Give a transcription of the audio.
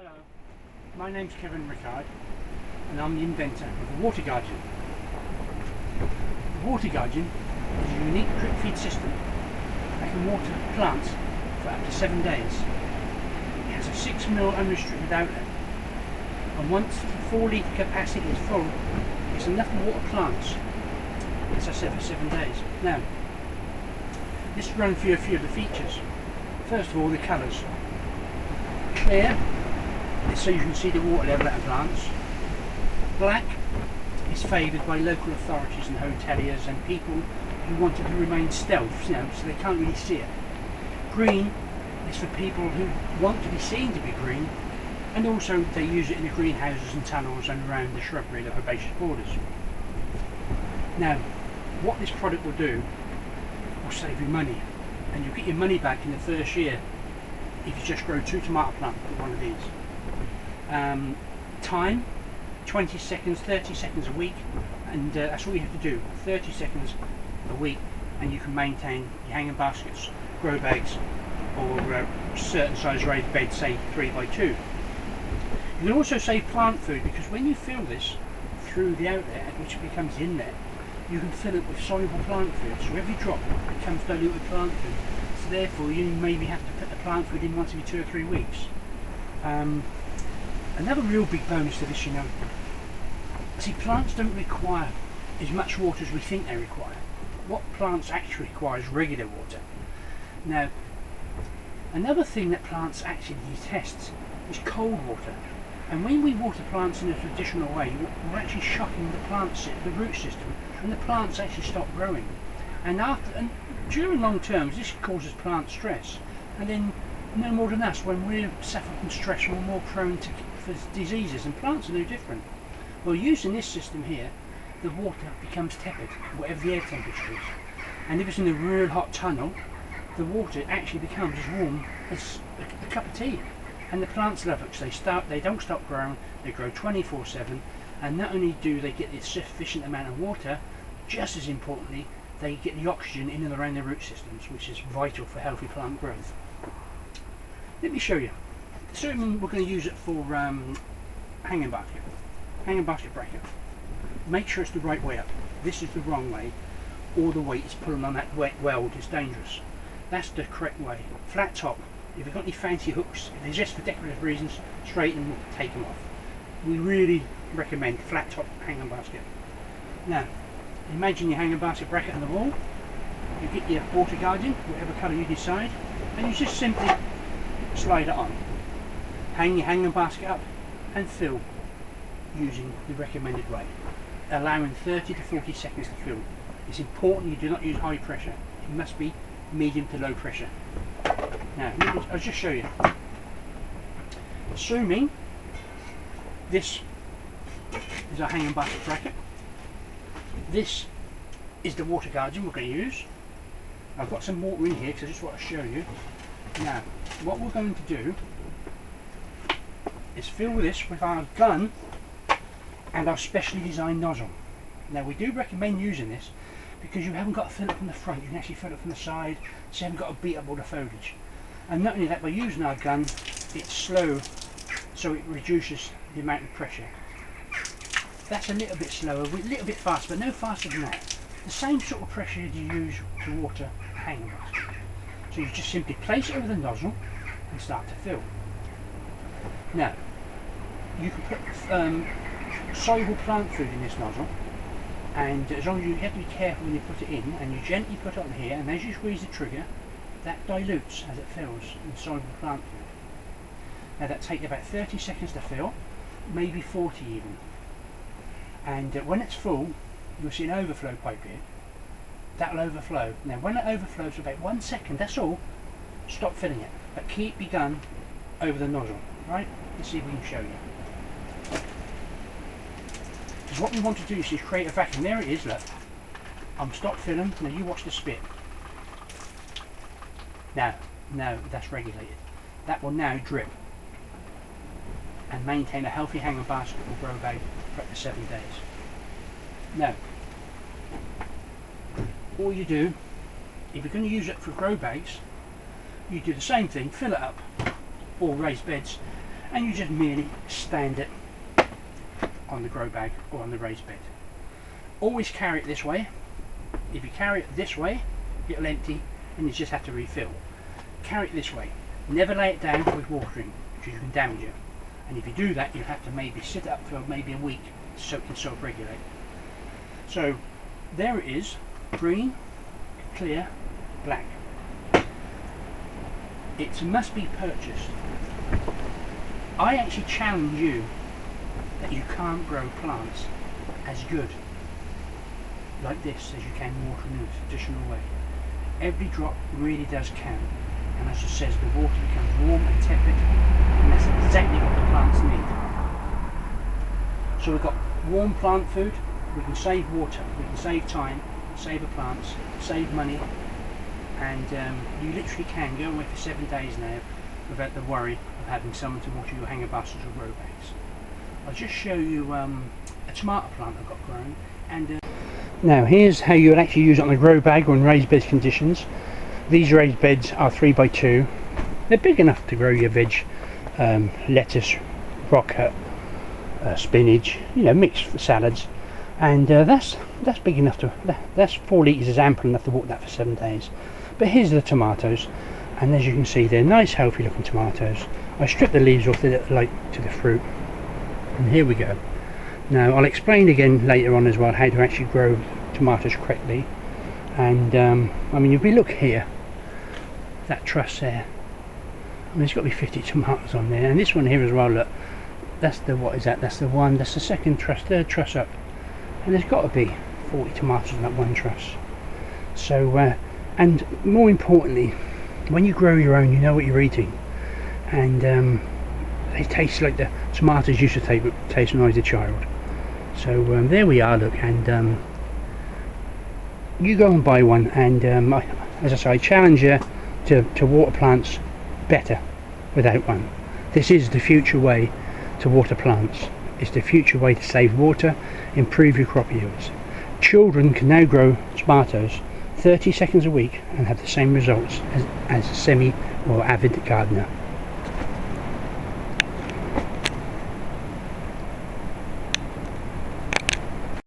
Hello, my name's Kevin Rickard and I'm the inventor of the Water Guardian. The Water Guardian is a unique drip feed system that can water plants for up to 7 days. It has a 6 ml unrestricted outlet, and once the 4 litre capacity is full, it's enough to water plants, as I said, for 7 days. Now, let's run through a few of the features. First of all, the colours. Clear, so you can see the water level at plants. Black is favoured by local authorities and hoteliers and people who want it to remain stealth, so they can't really see it. Green is for people who want to be seen to be green, and also they use it in the greenhouses and tunnels and around the shrubbery, the herbaceous borders. Now, what this product will do will save you money, and you'll get your money back in the first year if you just grow 2 tomato plants with one of these. Time, 20 seconds, 30 seconds a week, and that's all you have to do, 30 seconds a week, and you can maintain your hanging baskets, grow bags, or certain size raised beds, say 3x2. You can also save plant food, because when you fill this through the outlet, which becomes the inlet, you can fill it with soluble plant food, so every drop becomes diluted plant food. So therefore you maybe have to put the plant food in once every 2 or 3 weeks. Another real big bonus to this, see, plants don't require as much water as we think they require. What plants actually require is regular water. Now, another thing that plants actually detest is cold water. And when we water plants in a traditional way, we're actually shocking the root system, and the plants actually stop growing. And during long terms, this causes plant stress. And then, no more than us, when we're suffering from stress, we're more prone for diseases, and plants are no different. Well, using this system here, the water becomes tepid, whatever the air temperature is. And if it's in a real hot tunnel, the water actually becomes as warm as a cup of tea. And the plants love it, so they don't stop growing, they grow 24/7, and not only do they get the sufficient amount of water, just as importantly, they get the oxygen in and around their root systems, which is vital for healthy plant growth. Let me show you. Certainly we're going to use it for hanging basket bracket. Make sure it's the right way up. This is the wrong way, or the weight is pulling on that wet weld is dangerous. That's the correct way. Flat top. If you've got any fancy hooks, if they're just for decorative reasons, straighten them, take them off. We really recommend flat top hanging basket. Now, imagine your hanging basket bracket on the wall. You get your Water Guardian, whatever colour you decide, and you just simply slide it on. Hang your hanging basket up and fill using the recommended way, allowing 30 to 40 seconds to fill. It's important you do not use high pressure. It must be medium to low pressure. Now, I'll just show you. Assuming this is our hanging basket bracket, this is the Water Guardian we're going to use. I've got some water in here because I just want to show you. Now, what we're going to do is fill this with our gun and our specially designed nozzle. Now, we do recommend using this because you haven't got to fill it from the front, you can actually fill it from the side, so you haven't got to beat up all the foliage. And not only that, by using our gun, it's slow, so it reduces the amount of pressure. That's a little bit slower, a little bit faster, but no faster than that. The same sort of pressure you use to water a hanging basket. So you just simply place it over the nozzle and start to fill. Now, you can put soluble plant food in this nozzle, and as long as you have to be careful when you put it in, and you gently put it on here, and as you squeeze the trigger, that dilutes as it fills in soluble plant food. Now that takes about 30 seconds to fill, maybe 40 even. And when it's full, you'll see an overflow pipe here. That'll overflow. Now when it overflows for about 1 second, that's all, stop filling it. But keep your gun over the nozzle, right? Let's see if we can show you. Because what we want to do is create a vacuum. There it is, look. I'm stopped filling. Now you watch the spit. Now that's regulated. That will now drip and maintain a healthy hanging basket or grow bag for up to 7 days. Now, all you do, if you're going to use it for grow bags, you do the same thing, fill it up, or raised beds, and you just merely stand it on the grow bag or on the raised bed. Always carry it this way. If you carry it this way, it'll empty and you just have to refill. Carry it this way. Never lay it down with watering, because you can damage it. And if you do that, you'll have to maybe sit up for maybe a week so it can self-regulate. So there it is, green, clear, black. It must be purchased. I actually challenge you that you can't grow plants as good like this as you can water in a traditional way. Every drop really does count, and as it says, the water becomes warm and tepid, and that's exactly what the plants need. So we've got warm plant food, we can save water, we can save time, save the plants, save money, and you literally can go away for 7 days now without the worry of having someone to water your hanger baskets or grow bags. I'll just show you a tomato plant I've got growing, and now here's how you would actually use it on a grow bag or in raised bed conditions. These raised beds are 3x2. They're big enough to grow your veg, lettuce, rocket, spinach, mixed salads, and that's big enough to. That's 4 litres is ample enough to water that for 7 days. But here's the tomatoes, and as you can see, they're nice, healthy looking tomatoes. I stripped the leaves off to the fruit, and here we go. Now I'll explain again later on as well how to actually grow tomatoes correctly. And I mean, if we look here, that truss there, I mean, there's got to be 50 tomatoes on there, and this one here as well. Look, that's the that's the second truss, third truss up, and there's got to be 40 tomatoes in that one truss. So and more importantly, when you grow your own, you know what you're eating, and they taste like the tomatoes used to taste when I was a child. So there we are, look, and you go and buy one, and as I say, I challenge you to water plants better without one. This is the future way to water plants. It's the future way to save water, improve your crop yields. Children can now grow tomatoes 30 seconds a week and have the same results as a semi or avid gardener.